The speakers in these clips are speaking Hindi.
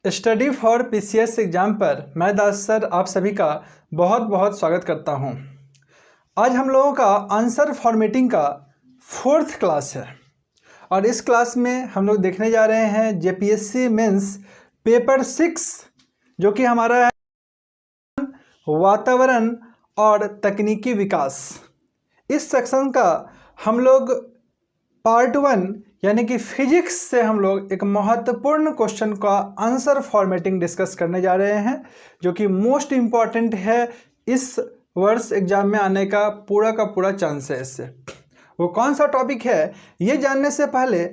स्टडी फॉर पीसीएस एग्ज़ाम पर मैं दास सर आप सभी का बहुत बहुत स्वागत करता हूं। आज हम लोगों का आंसर फॉर्मेटिंग का 4th क्लास है और इस क्लास में हम लोग देखने जा रहे हैं जेपीएससी मेंस पेपर 6 जो कि हमारा है वातावरण और तकनीकी विकास। इस सेक्शन का हम लोग पार्ट 1 यानी कि फिजिक्स से हम लोग एक महत्वपूर्ण क्वेश्चन का आंसर फॉर्मेटिंग डिस्कस करने जा रहे हैं जो कि मोस्ट इम्पॉर्टेंट है। इस वर्ष एग्जाम में आने का पूरा चांस है। इससे वो कौन सा टॉपिक है ये जानने से पहले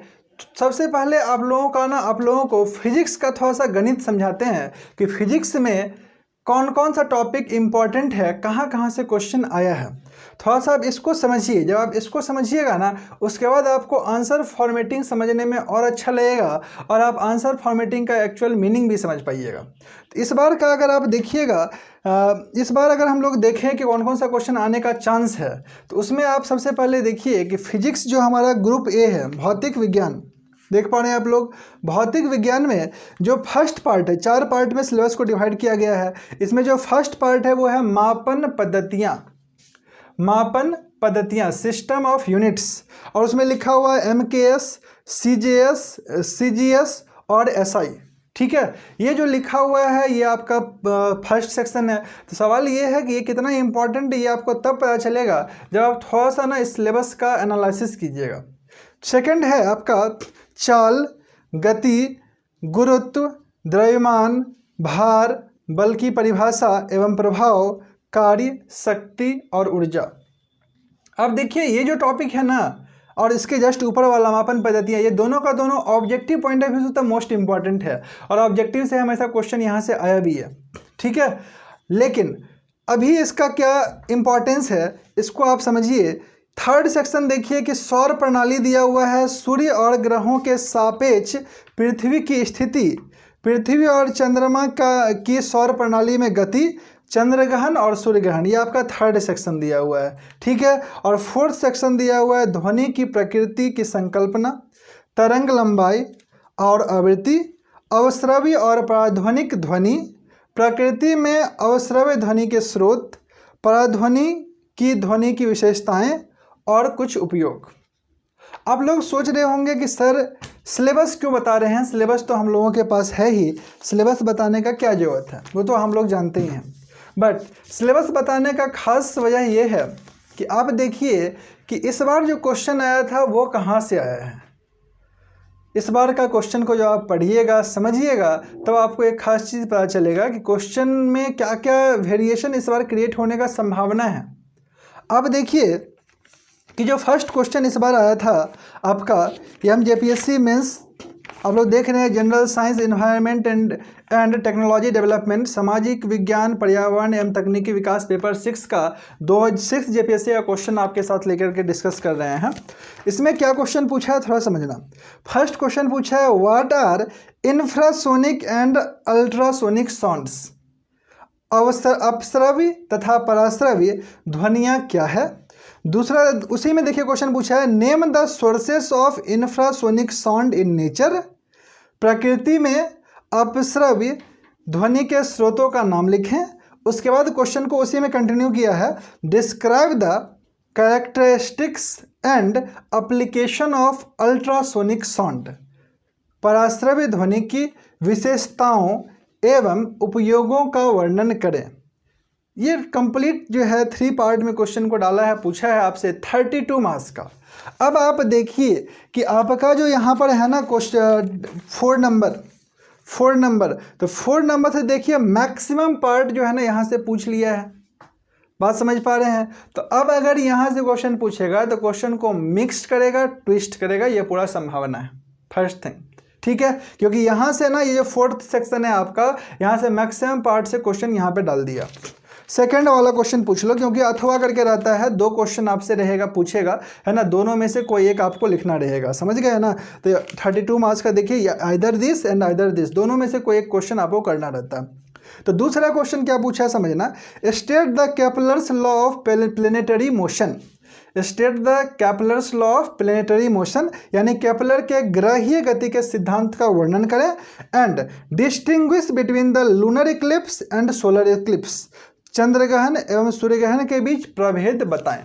सबसे पहले आप लोगों को फिजिक्स का थोड़ा सा गणित समझाते हैं कि फिजिक्स में कौन कौन सा टॉपिक इम्पॉर्टेंट है, कहाँ से क्वेश्चन आया है। थोड़ा सा आप इसको समझिए। जब आप इसको समझिएगा ना उसके बाद आपको आंसर फॉर्मेटिंग समझने में और अच्छा लगेगा और आप आंसर फॉर्मेटिंग का एक्चुअल मीनिंग भी समझ पाइएगा। तो इस बार का अगर आप देखिएगा, इस बार अगर हम लोग देखें कि कौन कौन सा क्वेश्चन आने का चांस है तो उसमें आप सबसे पहले देखिए कि फिजिक्स जो हमारा ग्रुप ए है, भौतिक विज्ञान, देख पा रहे हैं आप लोग। भौतिक विज्ञान में जो फर्स्ट पार्ट है, 4 पार्ट में सिलेबस को डिवाइड किया गया है। इसमें जो फर्स्ट पार्ट है वो है मापन पद्धतियाँ, सिस्टम ऑफ यूनिट्स, और उसमें लिखा हुआ है MKS, CJS, CGS और SI। ठीक है, ये जो लिखा हुआ है ये आपका फर्स्ट सेक्शन है। तो सवाल ये है कि ये कितना इंपॉर्टेंट है ये आपको तब पता चलेगा जब आप थोड़ा सा ना इस सिलेबस का एनालिसिस कीजिएगा। सेकंड है आपका चाल, गति, गुरुत्व, द्रव्यमान, भार, बल की परिभाषा एवं प्रभाव, कार्य, शक्ति और ऊर्जा। अब देखिए ये जो टॉपिक है ना और इसके जस्ट ऊपर वाला मापन पद्धतियाँ, ये दोनों का दोनों ऑब्जेक्टिव पॉइंट ऑफ व्यू से तो मोस्ट इंपॉर्टेंट है और ऑब्जेक्टिव से हमेशा क्वेश्चन यहाँ से आया भी है। ठीक है, लेकिन अभी इसका क्या इंपॉर्टेंस है इसको आप समझिए। थर्ड सेक्शन देखिए कि सौर प्रणाली दिया हुआ है, सूर्य और ग्रहों के सापेक्ष पृथ्वी की स्थिति, पृथ्वी और चंद्रमा की सौर प्रणाली में गति, चंद्रग्रहण और सूर्य ग्रहण, ये आपका थर्ड सेक्शन दिया हुआ है। ठीक है, और फोर्थ सेक्शन दिया हुआ है ध्वनि की प्रकृति की संकल्पना, तरंग लंबाई और आवृत्ति, अवश्रव्य और पराध्वनिक ध्वनि, प्रकृति में अवश्रव्य ध्वनि के स्रोत, पराध्वनि की विशेषताएं और कुछ उपयोग। आप लोग सोच रहे होंगे कि सर सिलेबस क्यों बता रहे हैं, सिलेबस तो हम लोगों के पास है ही, सिलेबस बताने का क्या ज़रूरत है, वो तो हम लोग जानते ही हैं। बट सिलेबस बताने का खास वजह यह है कि आप देखिए कि इस बार जो क्वेश्चन आया था वो कहाँ से आया है। इस बार का क्वेश्चन को जब आप पढ़िएगा समझिएगा तब आपको एक खास चीज़ पता चलेगा कि क्वेश्चन में क्या क्या वेरिएशन इस बार क्रिएट होने का संभावना है। अब देखिए कि जो फर्स्ट क्वेश्चन इस बार आया था आपका जेपीएससी मेंस, आप लोग देख रहे हैं general science, environment and technology development, सामाजिक विज्ञान, पर्यावरण एवं तकनीकी विकास, पेपर 6 का 6 जेपीएससी का क्वेश्चन आपके साथ लेकर के डिस्कस कर रहे हैं। इसमें क्या क्वेश्चन पूछा है थोड़ा समझना। फर्स्ट क्वेश्चन पूछा है what are infrasonic and ultrasonic sounds, अपश्रव्य तथा पराश्रव्य ध्वनियाँ क्या है। दूसरा उसी में देखिए क्वेश्चन पूछा है name the sources of infrasonic sound in nature, प्रकृति में अपश्रव्य ध्वनि के स्रोतों का नाम लिखें। उसके बाद क्वेश्चन को उसी में कंटिन्यू किया है describe the characteristics and application of ultrasonic sound, पराश्रव्य ध्वनि की विशेषताओं एवं उपयोगों का वर्णन करें। ये कंप्लीट जो है 3 पार्ट में क्वेश्चन को डाला है, पूछा है आपसे 32 मार्क्स का। अब आप देखिए कि आपका जो यहाँ पर है ना क्वेश्चन 4 नंबर, तो 4 नंबर से देखिए मैक्सिमम पार्ट जो है ना यहाँ से पूछ लिया है। बात समझ पा रहे हैं। तो अब अगर यहाँ से क्वेश्चन पूछेगा तो क्वेश्चन को मिक्स करेगा, ट्विस्ट करेगा, ये पूरा संभावना है फर्स्ट थिंग। ठीक है, क्योंकि यहाँ से ना ये जो 4th सेक्शन है आपका, यहाँ से मैक्सिमम पार्ट से क्वेश्चन यहाँ पे डाल दिया। सेकंड वाला क्वेश्चन पूछ लो, क्योंकि अथवा करके रहता है, 2 क्वेश्चन आपसे रहेगा, पूछेगा है ना, दोनों में से कोई एक आपको लिखना रहेगा। समझ गए ना। तो 32 मार्क्स का देखिए either this and either this, दोनों में से कोई एक क्वेश्चन आपको करना रहता है। तो दूसरा क्वेश्चन क्या पूछा है समझना, state the Kepler's law of planetary motion, state the Kepler's law of planetary motion, यानी केपलर के ग्रहीय गति के सिद्धांत का वर्णन करें। And distinguish between the lunar Eclipse and solar Eclipse, चंद्रग्रहण एवं सूर्यग्रहण के बीच प्रभेद बताएं।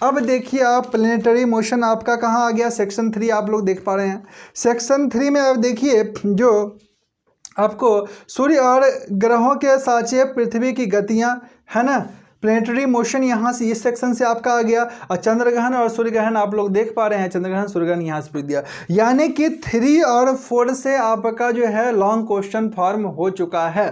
अब देखिए आप प्लेनेटरी मोशन आपका कहाँ आ गया, सेक्शन 3 आप लोग देख पा रहे हैं। सेक्शन 3 में अब देखिए जो आपको सूर्य और ग्रहों के साचे पृथ्वी की गतियां है ना, प्लेनेटरी मोशन यहाँ से इस सेक्शन से आपका आ गया। और चंद्रग्रहण और सूर्यग्रहण आप लोग देख पा रहे हैं, चंद्रग्रहण सूर्यग्रहण यहाँ से पूछ दिया, यानी कि 3 और 4 से आपका जो है लॉन्ग क्वेश्चन फॉर्म हो चुका है।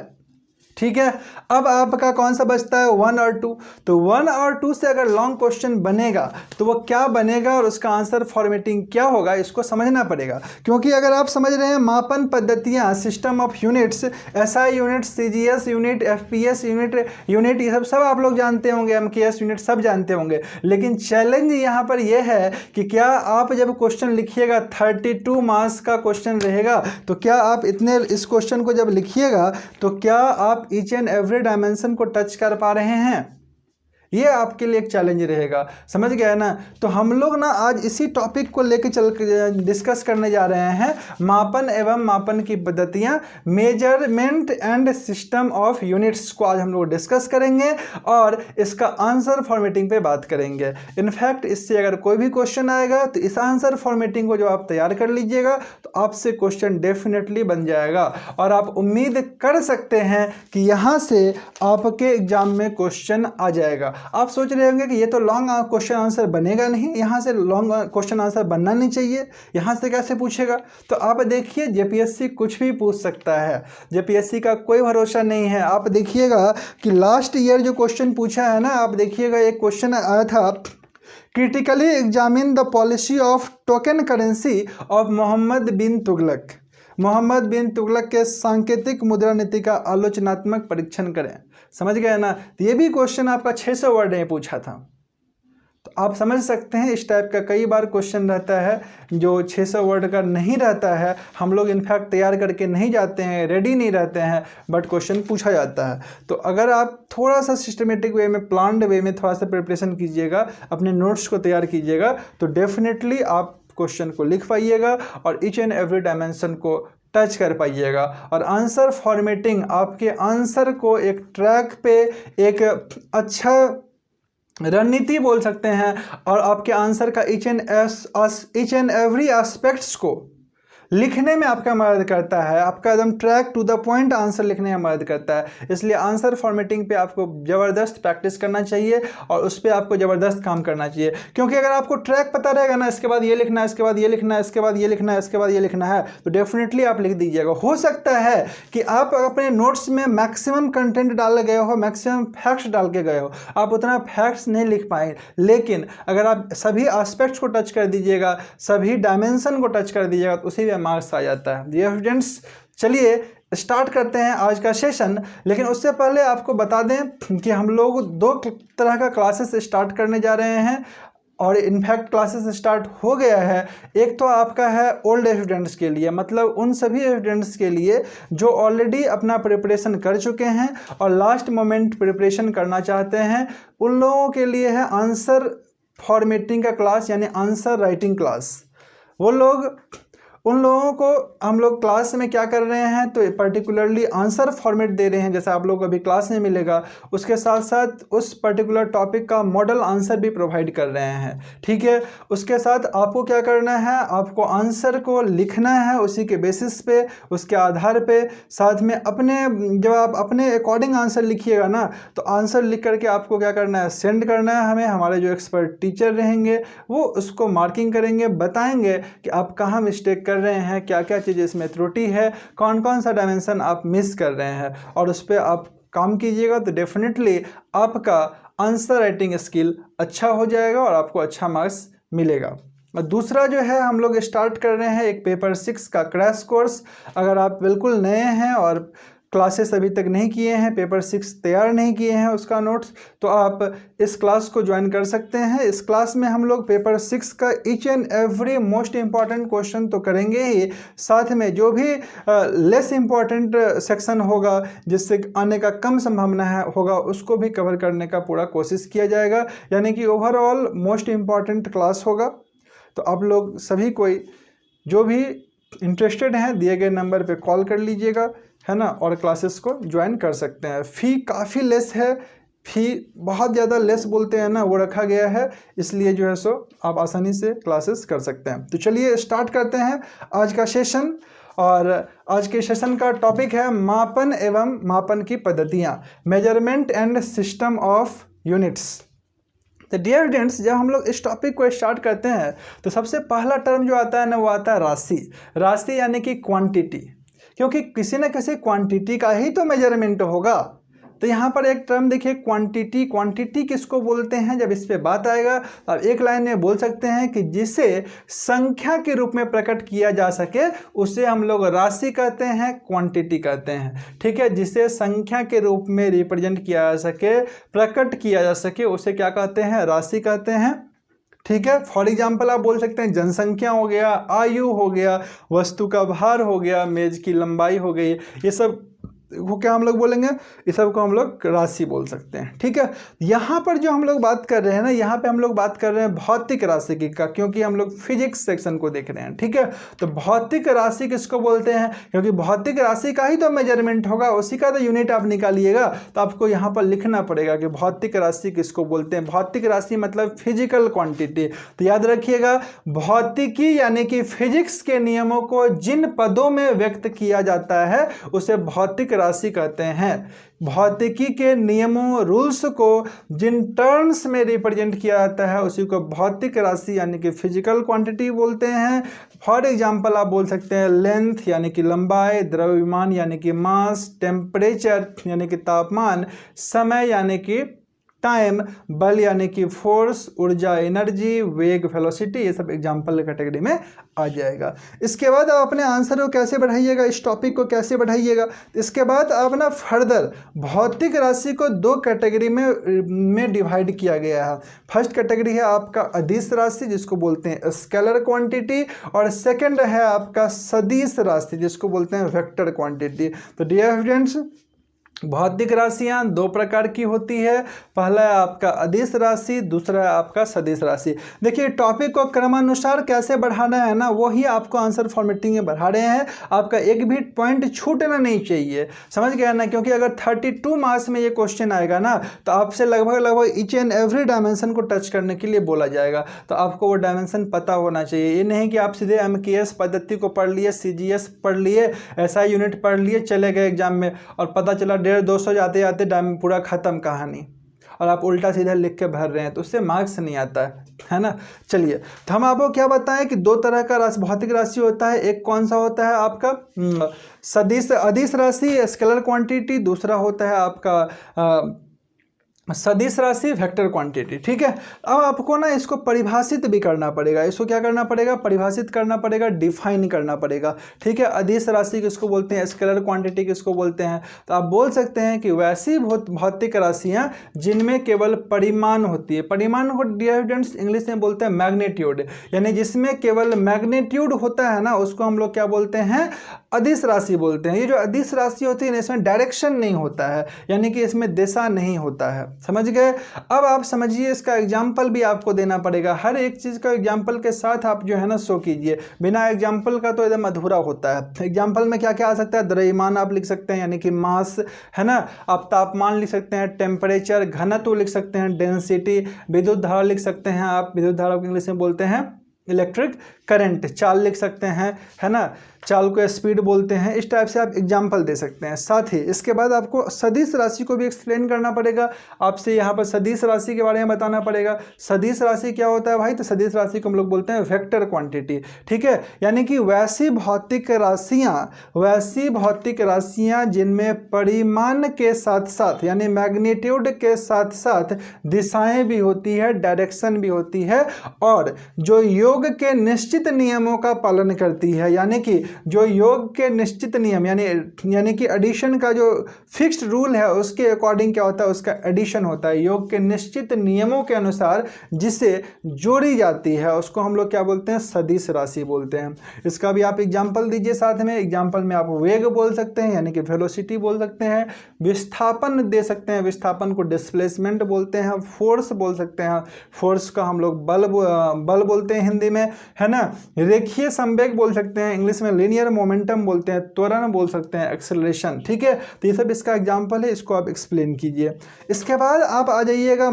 ठीक है, अब आपका कौन सा बचता है, 1 और 2। तो 1 और 2 से अगर लॉन्ग क्वेश्चन बनेगा तो वो क्या बनेगा और उसका आंसर फॉर्मेटिंग क्या होगा, इसको समझना पड़ेगा। क्योंकि अगर आप समझ रहे हैं मापन पद्धतियां, system of units, SI unit, CGS unit, FPS unit ये सब आप लोग जानते होंगे, एमकेएस यूनिट सब जानते होंगे, लेकिन चैलेंज यहाँ पर यह है कि क्या आप जब क्वेश्चन लिखिएगा 32 मार्क्स का क्वेश्चन रहेगा, तो क्या आप इस क्वेश्चन को जब लिखिएगा तो क्या आप ईच एंड एवरी डायमेंशन को टच कर पा रहे हैं, ये आपके लिए एक चैलेंज रहेगा। समझ गया ना। तो हम लोग ना आज इसी टॉपिक को लेकर डिस्कस करने जा रहे हैं, मापन एवं मापन की पद्धतियां, measurement and system of units को आज हम लोग डिस्कस करेंगे और इसका आंसर फॉर्मेटिंग पे बात करेंगे। इनफैक्ट इससे अगर कोई भी क्वेश्चन आएगा तो इस आंसर फॉर्मेटिंग को जो आप तैयार कर लीजिएगा तो आपसे क्वेश्चन डेफिनेटली बन जाएगा और आप उम्मीद कर सकते हैं कि यहाँ से आपके एग्जाम में क्वेश्चन आ जाएगा। आप सोच रहे होंगे कि ये तो लॉन्ग क्वेश्चन आंसर बनेगा नहीं, यहाँ से लॉन्ग क्वेश्चन आंसर बनना नहीं चाहिए, यहाँ से कैसे पूछेगा। तो आप देखिए जेपीएससी कुछ भी पूछ सकता है, जेपीएससी का कोई भरोसा नहीं है। आप देखिएगा कि लास्ट ईयर जो क्वेश्चन पूछा है ना, आप देखिएगा एक क्वेश्चन आया था, critically examine the policy of token currency of Mohammad bin Tughlaq. Mohammad bin Tughlaq के सांकेतिक मुद्रा नीति का आलोचनात्मक परीक्षण करें। समझ गए ना। तो ये भी क्वेश्चन आपका 600 वर्ड में पूछा था। तो आप समझ सकते हैं इस टाइप का कई बार क्वेश्चन रहता है जो 600 वर्ड का नहीं रहता है। हम लोग इनफैक्ट तैयार करके नहीं जाते हैं, रेडी नहीं रहते हैं, बट क्वेश्चन पूछा जाता है। तो अगर आप थोड़ा सा सिस्टमेटिक वे में, प्लान्ड वे में थोड़ा सा प्रिपरेशन कीजिएगा, अपने नोट्स को तैयार कीजिएगा, तो डेफिनेटली आप क्वेश्चन को लिख पाइएगा और ईच एंड एवरी डायमेंशन को टच कर पाइएगा। और आंसर फॉर्मेटिंग आपके आंसर को एक ट्रैक पे, एक अच्छा रणनीति बोल सकते हैं, और आपके आंसर का ईच एंड एवरी एस्पेक्ट्स को लिखने में आपका मदद करता है, आपका एकदम track to the point answer लिखने में मदद करता है। इसलिए आंसर फॉर्मेटिंग पे आपको ज़बरदस्त प्रैक्टिस करना चाहिए और उस पर आपको ज़बरदस्त काम करना चाहिए। क्योंकि अगर आपको ट्रैक पता रहेगा ना, इसके बाद ये लिखना है, इसके बाद ये लिखना है, इसके बाद ये लिखना है, इसके बाद ये लिखना है, तो डेफिनेटली आप लिख दीजिएगा। हो सकता है कि आप अपने नोट्स में मैक्सिमम कंटेंट डाल गए हो, मैक्सिमम फैक्ट्स डाल के गए हो, आप उतना फैक्ट्स नहीं लिख पाए, लेकिन अगर आप सभी एस्पेक्ट्स को टच कर दीजिएगा, सभी डायमेंशन को टच कर दीजिएगा, तो उसी मार्क्स आ जाता है। ये स्टूडेंट्स, चलिए स्टार्ट करते हैं आज का सेशन। लेकिन उससे पहले आपको बता दें कि हम लोग 2 तरह का क्लासेस स्टार्ट करने जा रहे हैं और इनफैक्ट क्लासेस स्टार्ट हो गया है। एक तो आपका है ओल्ड स्टूडेंट्स के लिए, मतलब उन सभी स्टूडेंट्स के लिए जो ऑलरेडी अपना प्रिपरेशन कर चुके हैं और लास्ट मोमेंट प्रिपरेशन करना चाहते हैं, उन लोगों के लिए है आंसर फॉर्मेटिंग का क्लास, यानी आंसर राइटिंग क्लास। उन लोगों को हम लोग क्लास में क्या कर रहे हैं, तो पर्टिकुलरली आंसर फॉर्मेट दे रहे हैं, जैसा आप लोग को अभी क्लास में मिलेगा। उसके साथ साथ उस पर्टिकुलर टॉपिक का मॉडल आंसर भी प्रोवाइड कर रहे हैं। ठीक है, उसके साथ आपको क्या करना है, आपको आंसर को लिखना है उसी के बेसिस पे, उसके आधार पे। साथ में जब आप अपने अकॉर्डिंग आंसर लिखिएगा ना, तो आंसर लिख करके आपको क्या करना है, सेंड करना है हमें। हमारे जो एक्सपर्ट टीचर रहेंगे वो उसको मार्किंग करेंगे, बताएंगे कि आप कहाँ मिस्टेक कर रहे हैं, क्या क्या चीज़ इसमें त्रुटि है, कौन कौन सा डायमेंशन आप मिस कर रहे हैं, और उस पर आप काम कीजिएगा तो डेफिनेटली आपका आंसर राइटिंग स्किल अच्छा हो जाएगा और आपको अच्छा मार्क्स मिलेगा। और दूसरा जो है, हम लोग स्टार्ट कर रहे हैं एक पेपर 6 का क्रैश कोर्स। अगर आप बिल्कुल नए हैं और क्लासेस अभी तक नहीं किए हैं, पेपर 6 तैयार नहीं किए हैं उसका नोट्स, तो आप इस क्लास को ज्वाइन कर सकते हैं। इस क्लास में हम लोग पेपर 6 का each and every most important question तो करेंगे ही, साथ में जो भी लेस इम्पॉर्टेंट सेक्शन होगा जिससे आने का कम संभावना होगा उसको भी कवर करने का पूरा कोशिश किया जाएगा। यानी कि ओवरऑल मोस्ट इम्पॉर्टेंट क्लास होगा। तो आप लोग सभी कोई जो भी इंटरेस्टेड हैं दिए गए नंबर पे कॉल कर लीजिएगा, है ना, और क्लासेस को ज्वाइन कर सकते हैं। फ़ी काफ़ी लेस है, फ़ी बहुत ज़्यादा लेस बोलते हैं ना, वो रखा गया है, इसलिए जो है सो आप आसानी से क्लासेस कर सकते हैं। तो चलिए स्टार्ट करते हैं आज का सेशन। और आज के सेशन का टॉपिक है मापन एवं मापन की पद्धतियाँ, measurement and system of units. तो डियर स्टूडेंट्स, जब हम लोग इस टॉपिक को स्टार्ट करते हैं तो सबसे पहला टर्म जो आता है ना वो आता है राशि। राशि यानी कि क्वांटिटी, क्योंकि किसी न किसी क्वांटिटी का ही तो मेजरमेंट होगा। तो यहाँ पर एक टर्म देखिए क्वांटिटी। क्वांटिटी किसको बोलते हैं, जब इस पे बात आएगा तो आप एक लाइन में बोल सकते हैं कि जिसे संख्या के रूप में प्रकट किया जा सके उसे हम लोग राशि कहते हैं, क्वांटिटी कहते हैं। ठीक है, जिसे संख्या के रूप में रिप्रेजेंट किया जा सके, प्रकट किया जा सके, उसे क्या कहते हैं, राशि कहते हैं। ठीक है, फॉर एग्जाम्पल आप बोल सकते हैं जनसंख्या हो गया, आयु हो गया, वस्तु का भार हो गया, मेज की लंबाई हो गई, ये सब वो क्या हम लोग बोलेंगे, इस सब को हम लोग राशि बोल सकते हैं। ठीक है, यहाँ पर जो हम लोग बात कर रहे हैं ना, यहाँ पे हम लोग बात कर रहे हैं भौतिक राशि की का, क्योंकि हम लोग फिजिक्स सेक्शन को देख रहे हैं। ठीक है, तो भौतिक राशि किसको बोलते हैं, क्योंकि भौतिक राशि का ही तो मेजरमेंट होगा, उसी का तो यूनिट आप निकालिएगा। तो आपको यहाँ पर लिखना पड़ेगा कि भौतिक राशि किसको बोलते हैं। भौतिक राशि मतलब फिजिकल क्वांटिटी। तो याद रखिएगा, भौतिकी यानी कि फिजिक्स के नियमों को जिन पदों में व्यक्त किया जाता है उसे भौतिक राशि कहते हैं। भौतिकी के नियमों, रूल्स को जिन टर्म्स में रिप्रेजेंट किया जाता है उसी को भौतिक राशि यानी कि फिजिकल क्वांटिटी बोलते हैं। फॉर एग्जांपल आप बोल सकते हैं लेंथ यानी कि लंबाई, द्रव्यमान यानी कि मास, टेम्परेचर यानी कि तापमान, समय यानी कि टाइम, बल यानी कि फोर्स, ऊर्जा एनर्जी, वेग वेलोसिटी, ये सब एग्जाम्पल कैटेगरी में आ जाएगा। इसके बाद आप अपने आंसर को कैसे बढ़ाइएगा, इस टॉपिक को कैसे बढ़ाइएगा, इसके बाद आप ना फर्दर भौतिक राशि को दो कैटेगरी में डिवाइड किया गया है। फर्स्ट कैटेगरी है आपका अदिश राशि जिसको बोलते हैं स्केलर क्वांटिटी, और सेकंड है आपका सदिश राशि जिसको बोलते हैं वेक्टर क्वांटिटी। तो डियर स्टूडेंट्स, भौतिक राशियाँ दो प्रकार की होती है, पहला है आपका अदिश राशि, दूसरा है आपका सदिश राशि। देखिए टॉपिक को क्रमानुसार कैसे बढ़ाना है ना, वही आपको आंसर फॉर्मेटिंग में बढ़ा रहे हैं। आपका एक भी पॉइंट छूटना नहीं चाहिए, समझ गया ना, क्योंकि अगर 32 मार्क्स में ये क्वेश्चन आएगा ना तो आपसे लगभग ईच एंड एवरी डायमेंशन को टच करने के लिए बोला जाएगा। तो आपको वो डायमेंशन पता होना चाहिए। ये नहीं कि आप सीधे MKS पद्धति को पढ़ लिए, CGS पढ़ लिए, SI यूनिट पढ़ लिए, चले गए एग्जाम में और पता चला 150-200 जाते जाते पूरा ख़त्म कहानी, और आप उल्टा सीधा लिख के भर रहे हैं, तो उससे मार्क्स नहीं आता है ना। चलिए, तो हम आपको क्या बताएं कि दो तरह का भौतिक राशि होता है। एक कौन सा होता है आपका सदिश अदिश राशि स्केलर क्वांटिटी, दूसरा होता है आपका सदिश राशि वेक्टर क्वांटिटी। ठीक है, अब आपको ना इसको परिभाषित भी करना पड़ेगा। इसको क्या करना पड़ेगा, परिभाषित करना पड़ेगा, डिफाइन करना पड़ेगा। ठीक है, अदिश राशि किसको बोलते हैं, स्केलर क्वांटिटी किसको बोलते हैं। तो आप बोल सकते हैं कि वैसी भौतिक राशियाँ जिनमें केवल परिमाण होती है। परिमाण को डियर स्टूडेंट्स इंग्लिश में बोलते हैं मैग्नीट्यूड, यानी जिसमें केवल मैग्नीट्यूड होता है ना उसको हम लोग क्या बोलते हैं, अदिश राशि बोलते हैं। ये जो अदिश राशि होती है इसमें डायरेक्शन नहीं होता है, यानी कि इसमें दिशा नहीं होता है, समझ गए। अब आप समझिए, इसका एग्जाम्पल भी आपको देना पड़ेगा। हर एक चीज़ का एग्जाम्पल के साथ आप जो है ना शो कीजिए, बिना एग्जाम्पल का तो एकदम अधूरा होता है। एग्जाम्पल में क्या क्या आ सकता है, द्रव्यमान आप लिख सकते हैं यानी कि मास, है ना, आप तापमान लिख सकते हैं, टेम्परेचर, घनत्व लिख सकते हैं, डेंसिटी, विद्युत धारा लिख सकते हैं आप, विद्युत धारा को इंग्लिश में बोलते हैं इलेक्ट्रिक करंट, चाल लिख सकते हैं, है ना, चाल को स्पीड बोलते हैं। इस टाइप से आप एग्जाम्पल दे सकते हैं। साथ ही इसके बाद आपको सदिश राशि को भी एक्सप्लेन करना पड़ेगा। आपसे यहाँ पर सदिश राशि के बारे में बताना पड़ेगा। सदिश राशि क्या होता है भाई, तो सदिश राशि को हम लोग बोलते हैं वेक्टर क्वांटिटी। ठीक है, यानी कि वैसी भौतिक राशियाँ जिनमें परिमाण के साथ साथ यानी मैग्नीट्यूड के साथ साथ दिशाएं भी होती है, डायरेक्शन भी होती है, और जो योग योग के निश्चित नियमों का पालन करती है, यानी कि जो योग के निश्चित नियम यानी कि एडिशन का जो फिक्स्ड रूल है उसके अकॉर्डिंग क्या होता है, उसका एडिशन होता है। योग के निश्चित नियमों के अनुसार जिसे जोड़ी जाती है उसको हम लोग क्या बोलते हैं, सदिश राशि बोलते हैं। इसका भी आप एग्जाम्पल दीजिए साथ में। एग्जाम्पल में आप वेग बोल सकते हैं यानी कि वेलोसिटी बोल सकते हैं, विस्थापन दे सकते हैं, विस्थापन को डिस्प्लेसमेंट बोलते हैं, फोर्स बोल सकते हैं, फोर्स का हम लोग बल बोलते हैं हिंदी में, है ना। रेखीय संवेग बोल सकते हैं, इंग्लिश में लीनियर मोमेंटम बोलते हैं, त्वरण बोल सकते हैं, एक्सेलरेशन। ठीक है, तो ये सब इसका एग्जाम्पल है, इसको आप एक्सप्लेन कीजिए। इसके बाद आप आ जाइएगा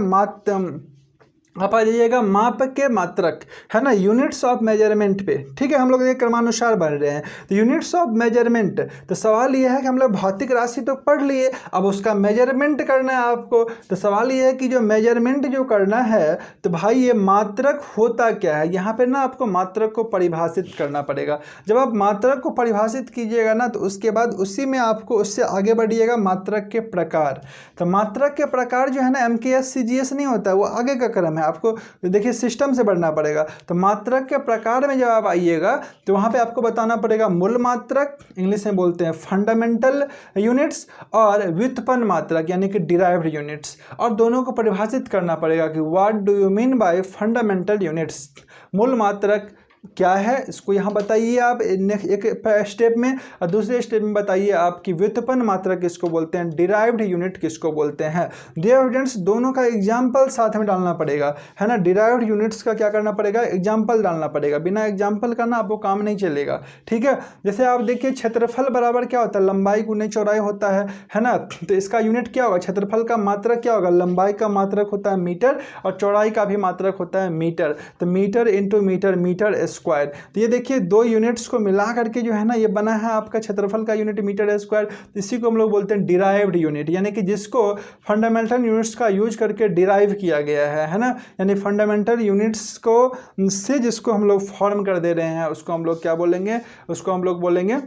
माप के मात्रक, है ना, यूनिट्स ऑफ मेजरमेंट पे। ठीक है, हम लोग ये क्रमानुसार बढ़ रहे हैं। तो यूनिट्स ऑफ मेजरमेंट, तो सवाल ये है कि हम लोग भौतिक राशि तो पढ़ लिए, अब उसका मेजरमेंट करना है आपको। तो सवाल ये है कि जो मेजरमेंट जो करना है तो भाई ये मात्रक होता क्या है। यहाँ पे ना आपको मात्रक को परिभाषित करना पड़ेगा। जब आप मात्रक को परिभाषित कीजिएगा ना तो उसके बाद उसी में आपको उससे आगे बढ़िएगा मात्रक के प्रकार। तो मात्रक के प्रकार जो है ना MKS CGS नहीं होता है, वो आगे का क्रम है, आपको देखिए सिस्टम से बढ़ना पड़ेगा। तो मात्रक के प्रकार में जब आप आइएगा तो वहां पे आपको बताना पड़ेगा मूल मात्रक, इंग्लिश में बोलते हैं फंडामेंटल यूनिट्स, और व्युत्पन्न मात्रक यानी कि डिराइव्ड यूनिट्स, और दोनों को परिभाषित करना पड़ेगा कि what do you mean by fundamental units. मूल मात्रक क्या है इसको यहाँ बताइए आप एक स्टेप में, और दूसरे स्टेप में बताइए आपकी व्युत्पन्न मात्रक किसको बोलते हैं, डिराइव्ड यूनिट किसको बोलते हैं। डिराइव्ड यूनिट्स दोनों का एग्जाम्पल साथ में डालना पड़ेगा, है ना। डिराइव्ड यूनिट्स का क्या करना पड़ेगा, एग्जाम्पल डालना पड़ेगा, बिना एग्जाम्पल का ना आपको काम नहीं चलेगा। ठीक है, जैसे आप देखिए क्षेत्रफल बराबर क्या होता है, लंबाई गुने चौड़ाई होता है ना। तो इसका यूनिट क्या होगा, क्षेत्रफल का मात्रक क्या होगा, लंबाई का मात्रक होता है मीटर, और चौड़ाई का भी मात्रक होता है मीटर। तो meter into meter, meter square. तो ये देखिए दो यूनिट्स को मिला करके जो है ना ये बना है आपका क्षेत्रफल का यूनिट मीटर स्क्वायर। इसी को हम लोग बोलते हैं डिराइव्ड यूनिट, यानी कि जिसको फंडामेंटल यूनिट्स का यूज करके डिराइव किया गया है ना। यानी फंडामेंटल यूनिट्स को से जिसको हम लोग फॉर्म कर दे रहे हैं उसको हम लोग क्या बोलेंगे, उसको हम लोग बोलेंगे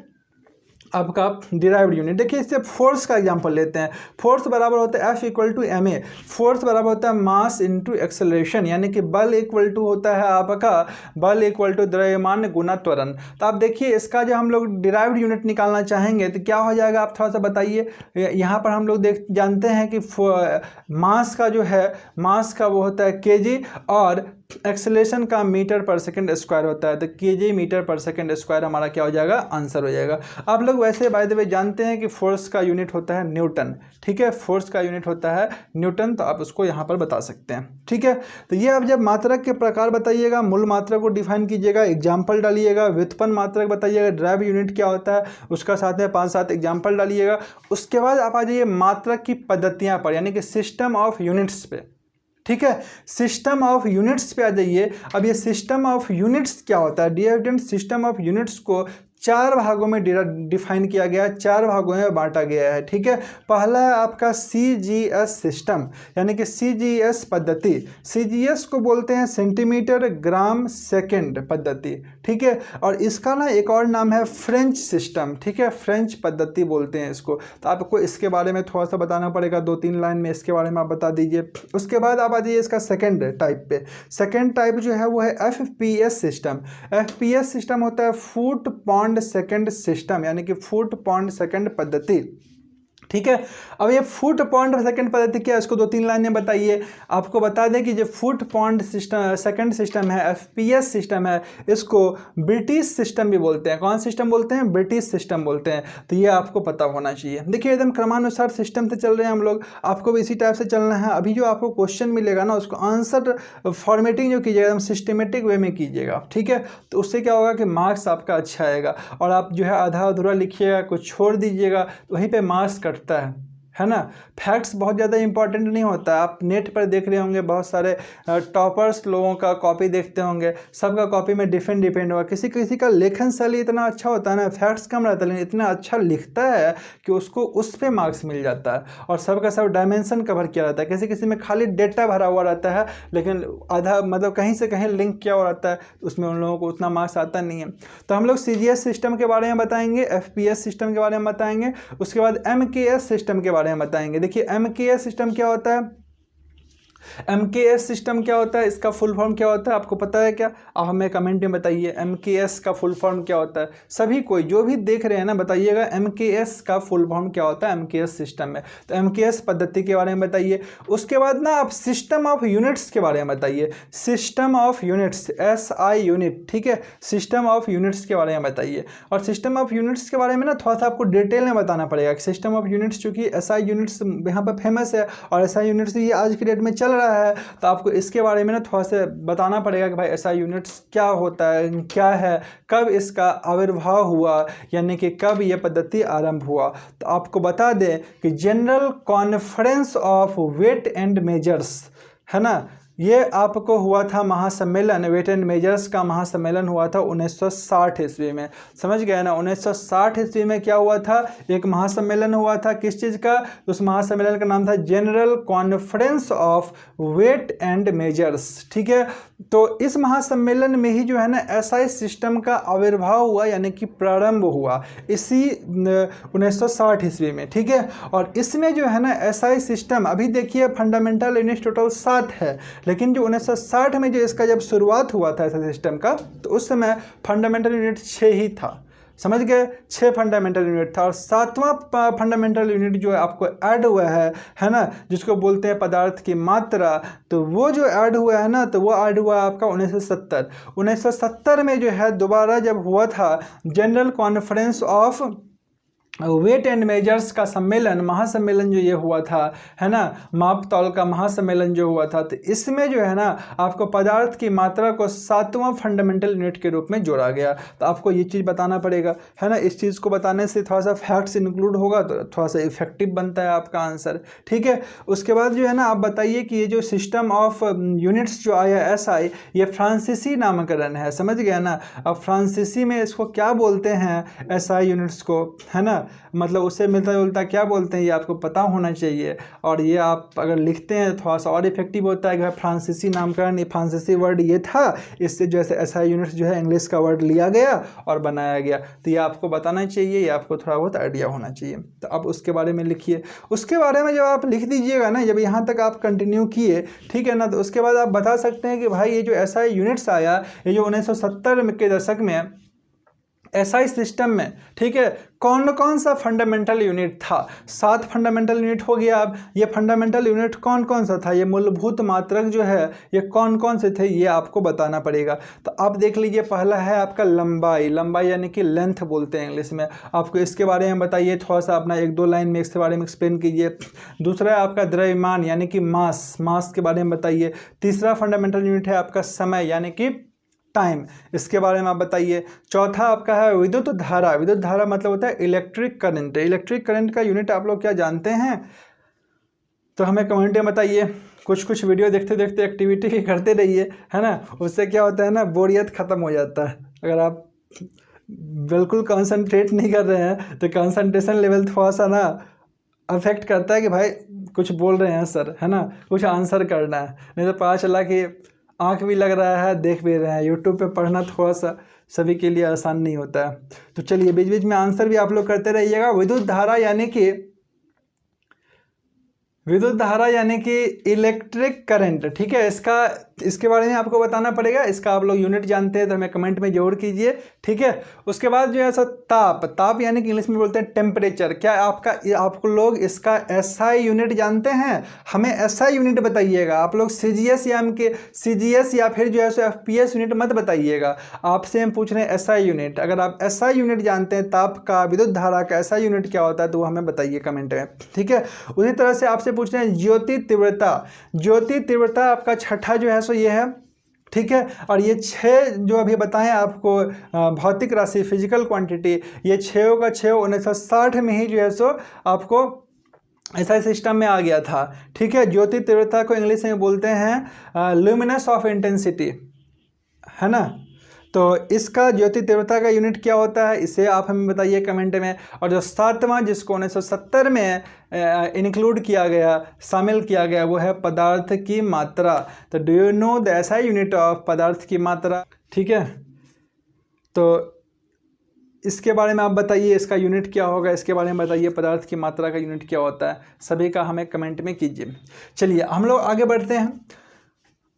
आपका डिराइव्ड यूनिट। देखिए इससे फोर्स का एग्जांपल लेते हैं। फोर्स बराबर होता है F = ma। फोर्स बराबर होता है मास इनटू एक्सेलरेशन, यानी कि बल इक्वल टू होता है आपका बल इक्वल टू द्रव्यमान गुना त्वरण। तो आप देखिए इसका जो हम लोग डिराइव्ड यूनिट निकालना चाहेंगे तो क्या हो जाएगा, आप थोड़ा सा बताइए। यहाँ पर हम लोग जानते हैं कि मास का जो है, मास का वो होता है kg, और एक्सेलरेशन का मीटर पर सेकंड स्क्वायर होता है। तो kg मीटर पर सेकंड स्क्वायर हमारा क्या हो जाएगा, आंसर हो जाएगा। आप लोग वैसे बाय द वे जानते हैं कि फोर्स का यूनिट होता है न्यूटन। ठीक है, फोर्स का यूनिट होता है न्यूटन, तो आप उसको यहाँ पर बता सकते हैं। ठीक है, तो ये आप जब मात्रक के प्रकार बताइएगा, मूल मात्रक को डिफाइन कीजिएगा, एग्जाम्पल डालिएगा, व्युत्पन्न मात्रक बताइएगा, ड्राइव यूनिट क्या होता है उसका साथ में 5-7 एग्जाम्पल डालिएगा। उसके बाद आप आ जाइए मात्रक की पद्धतियाँ पर, यानी कि सिस्टम ऑफ यूनिट्स पे। ठीक है, सिस्टम ऑफ यूनिट्स पे आ जाइए। अब ये सिस्टम ऑफ यूनिट्स क्या होता है, डिराइव्ड सिस्टम ऑफ यूनिट्स को 4 भागों में डिफाइन किया गया है, 4 भागों में बांटा गया है। ठीक है, पहला है आपका CGS सिस्टम, यानी कि CGS पद्धति। CGS को बोलते हैं सेंटीमीटर ग्राम सेकंड पद्धति। ठीक है, और इसका ना एक और नाम है फ्रेंच सिस्टम। ठीक है, फ्रेंच पद्धति बोलते हैं इसको। तो आपको इसके बारे में थोड़ा सा बताना पड़ेगा, 2-3 लाइन में इसके बारे में आप बता दीजिए। उसके बाद आप आ जाइए इसका सेकेंड टाइप पे। सेकेंड टाइप जो है वो है FPS सिस्टम। FPS सिस्टम होता है फुट पाउंड सेकंड सिस्टम, यानी कि फुट पाउंड सेकंड पद्धति। ठीक है, अब ये फुट पाउंड सेकंड पद्धति क्या है, इसको 2-3 लाइन में बताइए। आपको बता दें कि जो foot pound system second system है, FPS सिस्टम है, इसको ब्रिटिश सिस्टम भी बोलते हैं। कौन सिस्टम बोलते हैं, ब्रिटिश सिस्टम बोलते हैं। तो ये आपको पता होना चाहिए। देखिए एकदम क्रमानुसार सिस्टम से चल रहे हैं हम लोग, आपको भी इसी टाइप से चलना है। अभी जो आपको क्वेश्चन मिलेगा ना उसको आंसर फॉर्मेटिंग जो कीजिएगा एकदम सिस्टमेटिक वे में कीजिएगा। ठीक है, तो उससे क्या होगा कि मार्क्स आपका अच्छा आएगा। और आप जो है आधा अधूरा लिखिएगा, कुछ छोड़ दीजिएगा, तो वहीं पर मार्क्स कटता है ना। फैक्ट्स बहुत ज़्यादा इंपॉर्टेंट नहीं होता। आप नेट पर देख रहे होंगे, बहुत सारे टॉपर्स लोगों का कॉपी देखते होंगे, सबका कॉपी में डिफरेंट होगा। किसी किसी का लेखन शैली इतना अच्छा होता है ना, फैक्ट्स कम रहता है लेकिन इतना अच्छा लिखता है कि उसको उस पर मार्क्स मिल जाता है। और सबका सब डायमेंशन कवर किया रहता है। किसी किसी में खाली डेटा भरा हुआ रहता है लेकिन आधा मतलब कहीं से कहीं लिंक किया हुआ रहता है, उसमें उन लोगों को उतना मार्क्स आता नहीं है। तो हम लोग CGS सिस्टम के बारे में बताएंगे, FPS सिस्टम के बारे में बताएंगे, उसके बाद MKS सिस्टम के बारे में बताएंगे। देखिए MKS सिस्टम क्या होता है, MKS सिस्टम क्या होता है, इसका फुल फॉर्म क्या होता है, आपको पता है क्या? आप हमें कमेंट में बताइए MKS का फुल फॉर्म क्या होता है। सभी कोई जो भी देख रहे हैं ना बताइएगा MKS का फुल फॉर्म क्या होता है MKS सिस्टम में। तो MKS पद्धति के बारे में बताइए। उसके बाद ना आप सिस्टम ऑफ यूनिट्स के बारे में बताइए। System of units, SI unit, ठीक है, सिस्टम ऑफ यूनिट्स के बारे में बताइए। और सिस्टम ऑफ यूनिट्स के बारे में ना थोड़ा सा आपको डिटेल में बताना पड़ेगा कि सिस्टम ऑफ यूनिट्स, चूंकि SI यूनिट्स यहाँ पर फेमस है और SI यूनिट्स ये आज की डेट में चल रहा है, तो आपको इसके बारे में ना थोड़ा सा बताना पड़ेगा कि भाई SI यूनिट्स क्या होता है, क्या है, कब इसका आविर्भाव हुआ, यानी कि कब यह पद्धति आरंभ हुआ। तो आपको बता दें कि general conference of weight and measures, है ना, ये आपको हुआ था महासम्मेलन, वेट एंड मेजर्स का महासम्मेलन हुआ था 1960 ईस्वी में। समझ गए ना, 1960 ईस्वी में क्या हुआ था, एक महासम्मेलन हुआ था, किस चीज़ का? उस महासम्मेलन का नाम था general conference of weight and measures, ठीक है। तो इस महासम्मेलन में ही जो है ना SI सिस्टम का आविर्भाव हुआ, यानी कि प्रारंभ हुआ इसी 1960 ईस्वी में, ठीक है। और इसमें जो है ना SI सिस्टम, अभी देखिए फंडामेंटल यूनिट टोटल 7 है, लेकिन जो 1960 में जो इसका जब शुरुआत हुआ था SI सिस्टम का, तो उस समय फंडामेंटल यूनिट 6 ही था। समझ गए, 6 फंडामेंटल यूनिट था और 7वां फंडामेंटल यूनिट जो है आपको ऐड हुआ है ना, जिसको बोलते हैं पदार्थ की मात्रा। तो वो जो ऐड हुआ है ना, तो वो ऐड हुआ आपका 1970 में जो है दोबारा जब हुआ था general conference of weight and measures का सम्मेलन, महासम्मेलन जो ये हुआ था, है ना, माप तौल का महासम्मेलन जो हुआ था, तो इसमें जो है ना आपको पदार्थ की मात्रा को 7वां फंडामेंटल यूनिट के रूप में जोड़ा गया। तो आपको ये चीज़ बताना पड़ेगा, है ना। इस चीज़ को बताने से थोड़ा सा फैक्ट्स इंक्लूड होगा तो थोड़ा सा इफेक्टिव बनता है आपका आंसर, ठीक है। उसके बाद जो है ना आप बताइए कि ये जो सिस्टम ऑफ यूनिट्स जो आया SI, ये फ्रांसीसी नामकरण है, समझ गया ना। अब फ्रांसीसी में इसको क्या बोलते हैं SI यूनिट्स को, है ना, मतलब उससे मिलता जुलता क्या बोलते हैं ये आपको पता होना चाहिए। और ये आप अगर लिखते हैं थोड़ा सा और इफेक्टिव होता है कि फ्रांसीसी नामकरण, फ्रांसीसी वर्ड ये था, इससे जो है SI यूनिट्स जो है इंग्लिश का वर्ड लिया गया और बनाया गया। तो ये आपको बताना चाहिए, ये आपको थोड़ा बहुत आइडिया होना चाहिए। तो अब उसके बारे में लिखिए। उसके बारे में जब आप लिख दीजिएगा ना, जब यहाँ तक आप कंटिन्यू किए, ठीक है ना, तो उसके बाद आप बता सकते हैं कि भाई ये जो SI यूनिट्स आया, ये जो 1970 के दशक में SI सिस्टम में, ठीक है, कौन कौन सा फंडामेंटल यूनिट था। 7 फंडामेंटल यूनिट हो गया। अब ये फंडामेंटल यूनिट कौन कौन सा था, ये मूलभूत मात्रक जो है ये कौन कौन से थे, ये आपको बताना पड़ेगा। तो आप देख लीजिए, पहला है आपका लंबाई, लंबाई यानी कि लेंथ बोलते हैं इंग्लिश में। आपको इसके बारे में बताइए, थोड़ा सा अपना 1-2 लाइन में इसके बारे में एक्सप्लेन कीजिए। दूसरा है आपका द्रव्यमान यानी कि मास, मास के बारे में बताइए। तीसरा फंडामेंटल यूनिट है आपका समय यानी कि टाइम, इसके बारे में आप बताइए। चौथा आपका है विद्युत धारा, विद्युत धारा मतलब होता है इलेक्ट्रिक करंट। इलेक्ट्रिक करंट का यूनिट आप लोग क्या जानते हैं, तो हमें कमेंट में बताइए। कुछ वीडियो देखते देखते एक्टिविटी की करते रहिए, है ना, उससे क्या होता है ना, बोरियत ख़त्म हो जाता है। अगर आप बिल्कुल कंसंट्रेट नहीं कर रहे हैं तो कंसंट्रेशन लेवल थोड़ा सा ना अफेक्ट करता है कि भाई कुछ बोल रहे हैं सर, है ना, कुछ आंसर करना है। नहीं तो पता चला कि आँख भी लग रहा है, देख भी रहे हैं। यूट्यूब पे पढ़ना थोड़ा सा सभी के लिए आसान नहीं होता है। तो चलिए बीच बीच में आंसर भी आप लोग करते रहिएगा। विद्युत धारा यानी कि विद्युत धारा यानी कि इलेक्ट्रिक करंट, ठीक है, इसके बारे में आपको बताना पड़ेगा। इसका आप लोग यूनिट जानते हैं तो हमें कमेंट में जरूर कीजिए, ठीक है। उसके बाद जो है सो ताप, ताप यानी कि इंग्लिश में बोलते हैं टेम्परेचर। क्या आप लोग इसका SI यूनिट जानते हैं? हमें SI यूनिट बताइएगा। आप लोग CGS या फिर जो है सो FPS यूनिट मत बताइएगा। आपसे हम पूछ रहे हैं SI यूनिट। अगर आप SI यूनिट जानते हैं, ताप का, विद्युत धारा का SI यूनिट क्या होता है, तो वो हमें बताइए कमेंट में, ठीक है। उसी तरह से आपसे पूछ रहे हैं ज्योति तीव्रता। ज्योति तीव्रता आपका छठा जो है सो ये है, ठीक है। और ये 6 जो अभी बताएं आपको भौतिक राशि, फिजिकल क्वांटिटी, ये 6 का 6 1960 में ही जो है सो आपको SI सिस्टम में आ गया था, ठीक है। ज्योति तीव्रता को इंग्लिश में बोलते हैं ल्यूमिनस ऑफ इंटेंसिटी, है ना। तो इसका ज्योति तीव्रता का यूनिट क्या होता है, इसे आप हमें बताइए कमेंट में। और जो 7वां जिसको 1970 में इंक्लूड किया गया, शामिल किया गया, वो है पदार्थ की मात्रा। तो do you know the SI unit of पदार्थ की मात्रा, ठीक है। तो इसके बारे में आप बताइए, इसका यूनिट क्या होगा, इसके बारे में बताइए, पदार्थ की मात्रा का यूनिट क्या होता है, सभी का हमें कमेंट में कीजिए। चलिए हम लोग आगे बढ़ते हैं।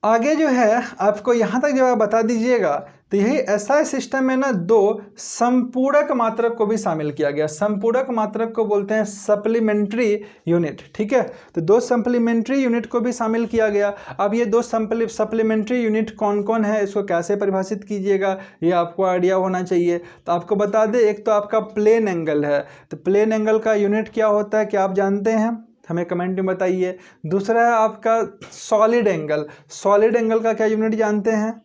आगे जो है आपको यहाँ तक जब आप बता दीजिएगा तो यही SI सिस्टम में ना दो संपूरक मात्रक को भी शामिल किया गया। संपूरक मात्रक को बोलते हैं सप्लीमेंट्री यूनिट, ठीक है। तो दो सप्लीमेंट्री यूनिट को भी शामिल किया गया। अब ये दो सप्लीमेंट्री यूनिट कौन कौन है, इसको कैसे परिभाषित कीजिएगा, ये आपको आइडिया होना चाहिए। तो आपको बता दें, एक तो आपका प्लेन एंगल है, तो प्लेन एंगल का यूनिट क्या होता है, क्या आप जानते हैं, हमें कमेंट में बताइए। दूसरा है आपका सॉलिड एंगल। सॉलिड एंगल का क्या यूनिट जानते हैं,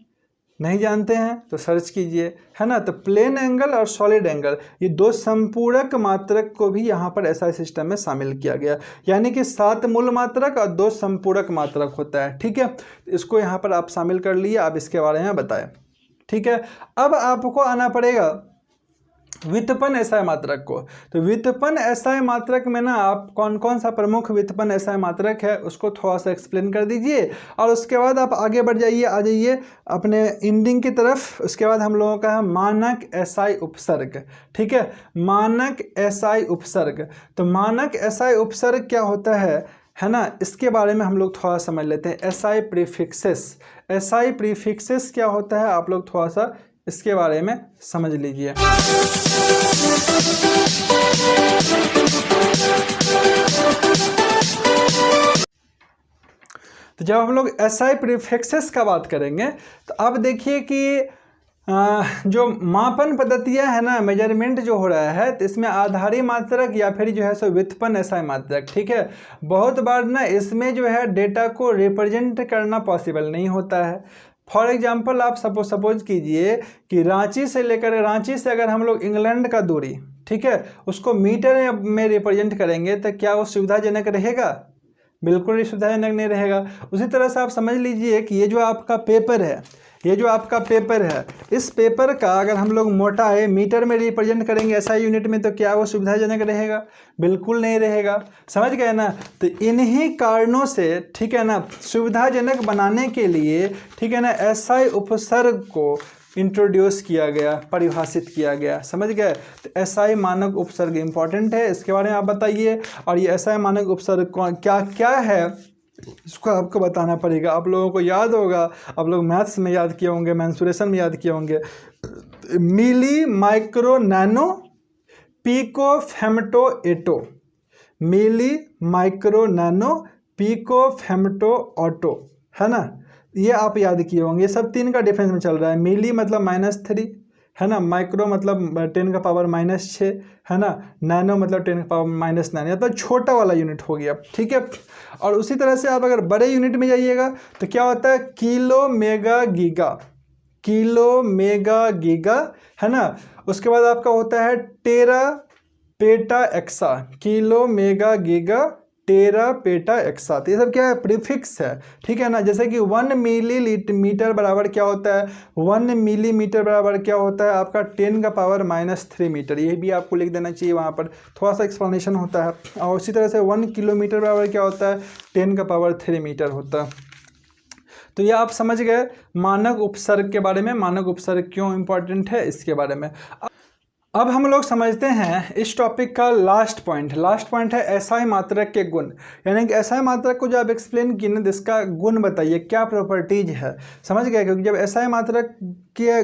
नहीं जानते हैं तो सर्च कीजिए, है ना। तो प्लेन एंगल और सॉलिड एंगल, ये दो संपूरक मात्रक को भी यहाँ पर SI सिस्टम में शामिल किया गया। यानी कि 7 मूल मात्रक और 2 संपूरक मात्रक होता है, ठीक है। इसको यहाँ पर आप शामिल कर लिए, आप इसके बारे में बताएं, ठीक है। अब आपको आना पड़ेगा व्युत्पन्न SI मात्रक को। तो व्युत्पन्न SI मात्रक में ना आप कौन कौन सा प्रमुख व्युत्पन्न SI मात्रक है उसको थोड़ा सा एक्सप्लेन कर दीजिए, और उसके बाद आप आगे बढ़ जाइए, आ जाइए अपने एंडिंग की तरफ। उसके बाद हम लोगों का है मानक SI उपसर्ग, ठीक है। मानक SI उपसर्ग, तो मानक SI उपसर्ग क्या होता है ना, इसके बारे में हम लोग थोड़ा समझ लेते हैं। SI प्रीफिक्सेस, SI प्रीफिक्सेस क्या होता है, आप लोग थोड़ा सा इसके बारे में समझ लीजिए। तो जब हम लोग SI प्रीफिक्सेस का बात करेंगे तो अब देखिए कि जो मापन पद्धतियाँ है ना, मेजरमेंट जो हो रहा है, तो इसमें आधारी मात्रक या फिर जो है सो व्युत्पन्न SI मात्रक, ठीक है। बहुत बार ना इसमें जो है डेटा को रिप्रेजेंट करना पॉसिबल नहीं होता है। फॉर एग्जाम्पल आप सपोज कीजिए कि रांची से अगर हम लोग इंग्लैंड का दूरी, ठीक है, उसको मीटर में रिप्रेजेंट करेंगे तो क्या वो सुविधाजनक रहेगा, बिल्कुल ही सुविधाजनक नहीं रहेगा। उसी तरह से आप समझ लीजिए कि ये जो आपका पेपर है, इस पेपर का अगर हम लोग मोटाई मीटर में रिप्रेजेंट करेंगे SI यूनिट में, तो क्या वो सुविधाजनक रहेगा, बिल्कुल नहीं रहेगा। समझ गए ना। तो इन्हीं कारणों से, ठीक है ना, सुविधाजनक बनाने के लिए, ठीक है ना, SI उपसर्ग को इंट्रोड्यूस किया गया, परिभाषित किया गया, समझ गए। तो SI मानक उपसर्ग इंपॉर्टेंट है, इसके बारे में आप बताइए। और ये SI मानक उपसर्ग क्या क्या है, इसको आपको बताना पड़ेगा। आप लोगों को याद होगा, आप लोग मैथ्स में याद किए होंगे, मेंसुरेशन में याद किए होंगे, milli, micro, nano, pico, femto, atto. Milli, micro, nano, pico, femto, atto, है ना, ये आप याद किए होंगे। ये सब 3 का डिफरेंस में चल रहा है। मिली मतलब -3, है ना, माइक्रो मतलब 10 का पावर -6, है ना, नैनो मतलब 10 का पावर -9, मतलब छोटा वाला यूनिट हो गया, ठीक है। और उसी तरह से आप अगर बड़े यूनिट में जाइएगा तो क्या होता है, किलो, मेगा, गीगा, है ना। उसके बाद आपका होता है tera, peta, exa. Kilo, mega, giga, tera, peta, exa. तो ये सब क्या है, प्रीफिक्स है, ठीक है ना। जैसे कि 1 मिलीमीटर बराबर क्या होता है, 1 मिलीमीटर बराबर क्या होता है आपका 10 का पावर -3 मीटर। ये भी आपको लिख देना चाहिए, वहाँ पर थोड़ा सा एक्सप्लेनेशन होता है। और उसी तरह से 1 किलोमीटर बराबर क्या होता है, 10 का पावर 3 मीटर होता है। तो ये आप समझ गए मानक उपसर्ग के बारे में, मानक उपसर्ग क्यों इंपॉर्टेंट है इसके बारे में। अब हम लोग समझते हैं इस टॉपिक का लास्ट पॉइंट है SI मात्रक के गुण। यानी कि SI मात्रक को जो आप एक्सप्लेन किए ना, इसका गुण बताइए, क्या प्रॉपर्टीज है, समझ गए। क्योंकि जब SI मात्रक के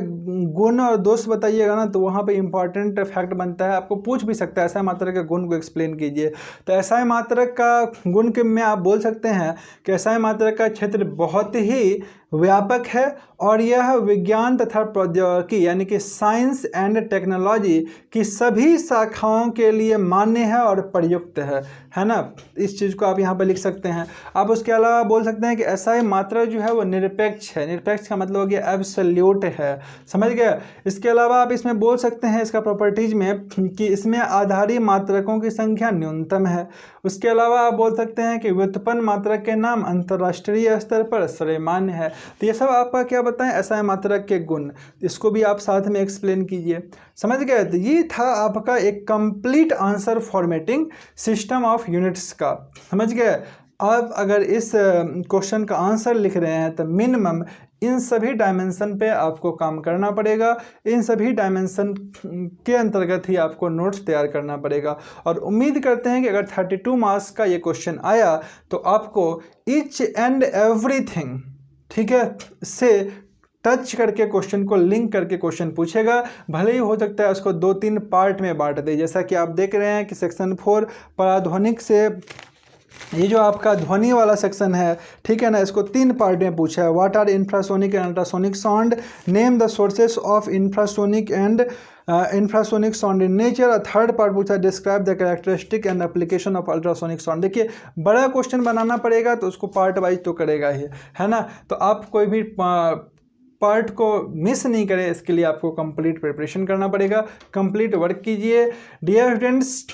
गुण और दोष बताइएगा ना, तो वहाँ पे इंपॉर्टेंट फैक्ट बनता है। आपको पूछ भी सकता है SI मात्रक के गुण को एक्सप्लेन कीजिए। तो SI मात्रक का गुण के में आप बोल सकते हैं कि SI मात्रक का क्षेत्र बहुत ही व्यापक है और यह विज्ञान तथा प्रौद्योगिकी यानी कि साइंस एंड टेक्नोलॉजी की सभी शाखाओं के लिए मान्य है और प्रयुक्त है ना। इस चीज़ को आप यहाँ पर लिख सकते हैं। आप उसके अलावा बोल सकते हैं कि SI मात्रक जो है वो निरपेक्ष है। निरपेक्ष का मतलब हो गया एब्सोल्यूट है, समझ गए। इसके अलावा आप इसमें बोल सकते हैं इसका प्रॉपर्टीज में कि इसमें आधारी मात्रकों की संख्या न्यूनतम है। उसके अलावा आप बोल सकते हैं कि व्युत्पन्न मात्रक के नाम अंतर्राष्ट्रीय स्तर पर सर्वमान्य है। तो ये सब आपका क्या बताएं SI मात्रक के गुण, इसको भी आप साथ में एक्सप्लेन कीजिए, समझ गए। तो ये था आपका एक complete answer formatting system of units का, समझ गए। आप अगर इस क्वेश्चन का आंसर लिख रहे हैं तो मिनिमम इन सभी डायमेंशन पे आपको काम करना पड़ेगा, इन सभी डायमेंशन के अंतर्गत ही आपको नोट्स तैयार करना पड़ेगा। और उम्मीद करते हैं कि अगर 32 मार्क्स का ये क्वेश्चन आया तो आपको ईच एंड एवरीथिंग, ठीक है, से टच करके क्वेश्चन को लिंक करके क्वेश्चन पूछेगा। भले ही हो सकता है उसको 2-3 पार्ट में बांट दे, जैसा कि आप देख रहे हैं कि सेक्शन 4 पराध्वनिक से ये जो आपका ध्वनि वाला सेक्शन है, ठीक है ना, इसको 3 पार्ट में पूछा है। What are infrasonic and ultrasonic sound, name the sources of infrasonic and infrasonic sound in nature. Third part पूछा है describe the characteristic and application of ultrasonic sound. देखिए बड़ा क्वेश्चन बनाना पड़ेगा तो उसको पार्ट वाइज तो करेगा ही, है ना। तो आप कोई भी पार्ट को मिस नहीं करें, इसके लिए आपको कंप्लीट प्रिपरेशन करना पड़ेगा, कंप्लीट वर्क कीजिए। डियर स्टूडेंट्स,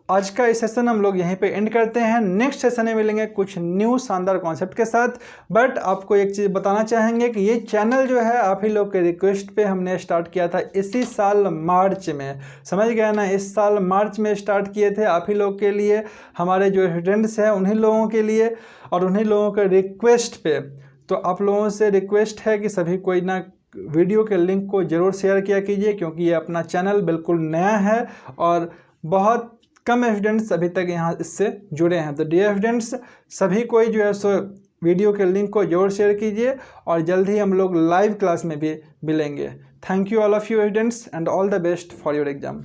आज का इस सेशन हम लोग यहीं पे एंड करते हैं। नेक्स्ट सेशन में मिलेंगे कुछ न्यू शानदार कॉन्सेप्ट के साथ। बट आपको एक चीज़ बताना चाहेंगे कि ये चैनल जो है आप ही लोग के रिक्वेस्ट पे हमने स्टार्ट किया था इसी साल मार्च में, समझ गए ना, इस साल मार्च में स्टार्ट किए थे आप ही लोग के लिए, हमारे जो स्टूडेंट्स हैं उन्हीं लोगों के लिए और उन्हीं लोगों के रिक्वेस्ट पे। तो आप लोगों से रिक्वेस्ट है कि सभी कोई ना वीडियो के लिंक को ज़रूर शेयर किया कीजिए, क्योंकि ये अपना चैनल बिल्कुल नया है और बहुत कम स्टूडेंट्स अभी तक यहाँ इससे जुड़े हैं। तो डियर स्टूडेंट्स, सभी कोई जो है सो वीडियो के लिंक को जरूर शेयर कीजिए और जल्द ही हम लोग लाइव क्लास में भी मिलेंगे। Thank you all of you students and all the best for your exam.